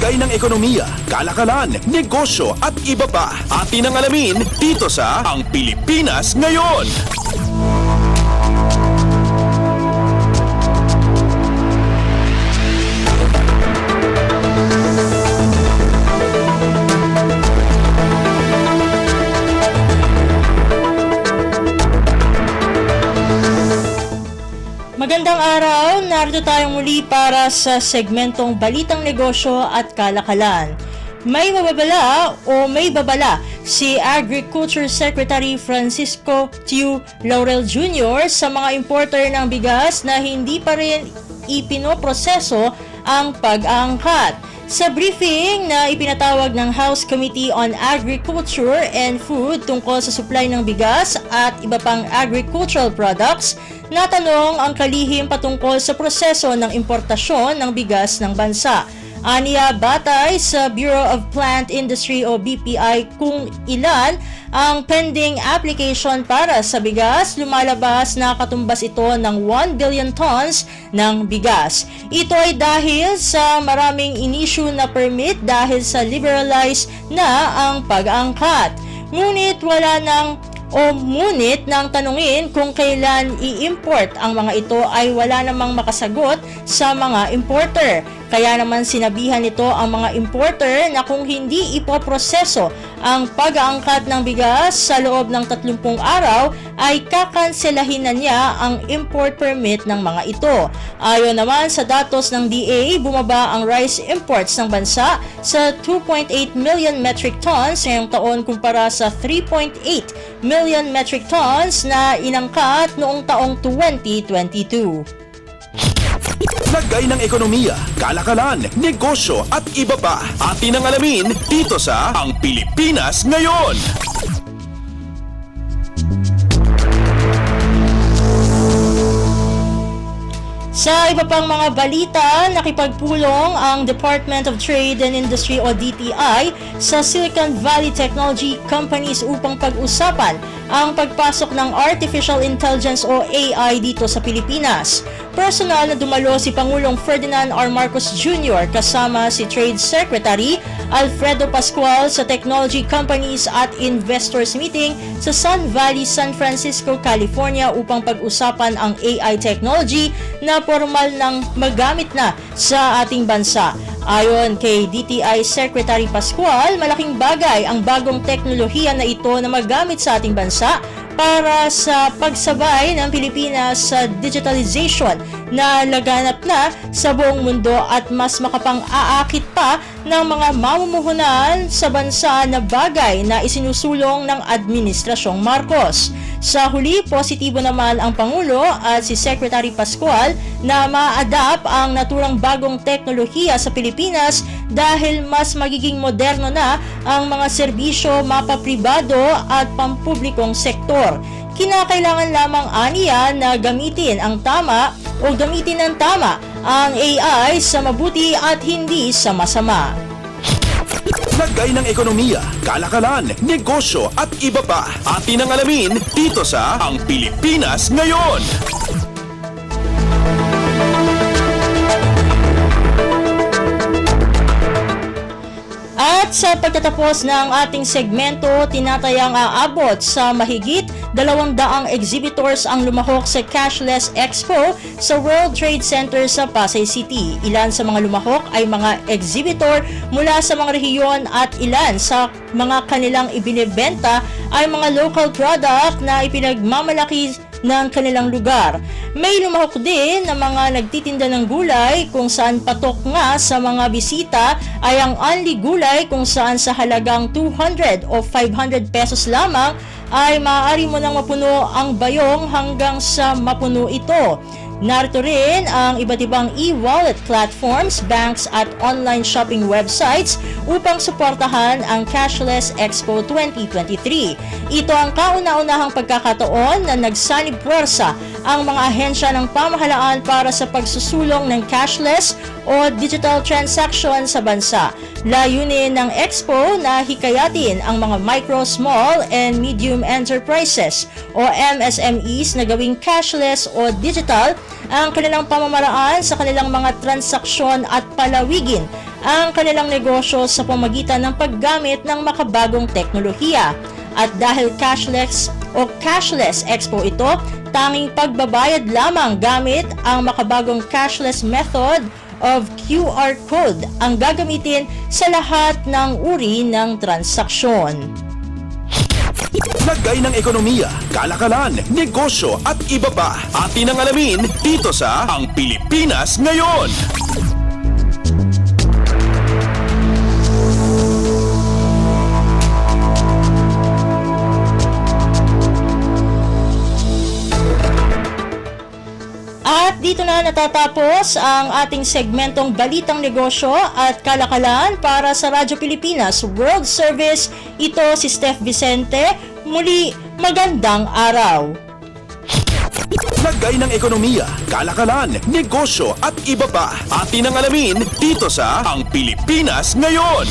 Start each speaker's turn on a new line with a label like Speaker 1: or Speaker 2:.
Speaker 1: Lagay ng ekonomiya, kalakalan, negosyo at iba pa. Atin ang alamin dito sa Ang Pilipinas Ngayon.
Speaker 2: Magandang araw, narito tayong muli para sa segmentong Balitang Negosyo at Kalakalan. May mababala o may babala si Agriculture Secretary Francisco Tiu Laurel Jr. sa mga importer ng bigas na hindi pa rin ipinoproseso ang pag-aangkat. Sa briefing na ipinatawag ng House Committee on Agriculture and Food tungkol sa supply ng bigas at iba pang agricultural products, natanong ang kalihim patungkol sa proseso ng importasyon ng bigas ng bansa. Aniya, batay sa Bureau of Plant Industry o BPI kung ilan ang pending application para sa bigas, lumalabas na katumbas ito ng 1 billion tons ng bigas. Ito ay dahil sa maraming in-issue na permit dahil sa liberalize na ang pag-angkat. Ngunit nang tanungin kung kailan i-import ang mga ito ay wala namang makasagot sa mga importer. Kaya naman sinabihan nito ang mga importer na kung hindi ipoproseso ang pag-aangkat ng bigas sa loob ng 30 araw ay kakanselahin na niya ang import permit ng mga ito. Ayon naman sa datos ng DA, bumaba ang rice imports ng bansa sa 2.8 million metric tons ngayong taon kumpara sa 3.8 million metric tons na inangkat noong taong 2022.
Speaker 1: Lagay ng ekonomiya, kalakalan, negosyo at iba pa. Atin ang alamin dito sa Ang Pilipinas Ngayon.
Speaker 2: Sa iba pang mga balita, nakipagpulong ang Department of Trade and Industry o DTI sa Silicon Valley Technology Companies upang pag-usapan ang pagpasok ng Artificial Intelligence o AI dito sa Pilipinas. Personal na dumalo si Pangulong Ferdinand R. Marcos Jr. kasama si Trade Secretary Alfredo Pascual sa Technology Companies at Investors Meeting sa Sun Valley, San Francisco, California upang pag-usapan ang AI technology na formal nang magamit na sa ating bansa. Ayon kay DTI Secretary Pascual, malaking bagay ang bagong teknolohiya na ito na magamit sa ating bansa para sa pagsabay ng Pilipinas sa digitalization na laganap na sa buong mundo at mas makapang-aakit pa ng mga mamumuhunan sa bansa na bagay na isinusulong ng Administrasyong Marcos. Sa huli, positibo naman ang Pangulo at si Secretary Pascual na ma-adapt ang naturang bagong teknolohiya sa Pilipinas dahil mas magiging moderno na ang mga serbisyo mapapribado at pampublikong sektor. Kinakailangan lamang aniya na gamitin ng tama ang AI sa mabuti at hindi sa masama.
Speaker 1: Lagay ng ekonomiya, kalakalan, negosyo at iba pa. Atin ang alamin dito sa Ang Pilipinas Ngayon.
Speaker 2: At sa pagtatapos ng ating segmento, tinatayang aabot sa mahigit 200 exhibitors ang lumahok sa Cashless Expo sa World Trade Center sa Pasay City. Ilan sa mga lumahok ay mga exhibitor mula sa mga rehiyon at ilan sa mga kanilang ibinebenta ay mga local product na ipinagmamalaki ng kanilang lugar. May lumahok din na mga nagtitinda ng gulay kung saan patok nga sa mga bisita ay ang only gulay kung saan sa halagang 200 o 500 pesos lamang ay maaari mo nang mapuno ang bayong hanggang sa mapuno ito. Narito rin ang iba't ibang e-wallet platforms, banks at online shopping websites upang suportahan ang Cashless Expo 2023. Ito ang kauna-unahang pagkakataon na nagsanib puwersa ang mga ahensya ng pamahalaan para sa pagsusulong ng cashless o digital transaction sa bansa. Layunin ng Expo na hikayatin ang mga micro, small, and medium enterprises o MSMEs na gawing cashless o digital ang kanilang pamamaraan sa kanilang mga transaksyon at palawigin ang kanilang negosyo sa pamamagitan ng paggamit ng makabagong teknolohiya. At dahil cashless expo ito, tanging pagbabayad lamang gamit ang makabagong cashless method of QR code ang gagamitin sa lahat ng uri ng transaksyon.
Speaker 1: Lagay ng ekonomiya, kalakalan, negosyo at iba pa. Atin ang alamin dito sa Ang Pilipinas Ngayon.
Speaker 2: At dito na natatapos ang ating segmentong Balitang Negosyo at Kalakalan para sa Radyo Pilipinas World Service. Ito si Steph Vicente. Muli, magandang araw.
Speaker 1: Lagay ng ekonomiya, kalakalan, negosyo at iba pa. Atin ang alamin dito sa Ang Pilipinas Ngayon.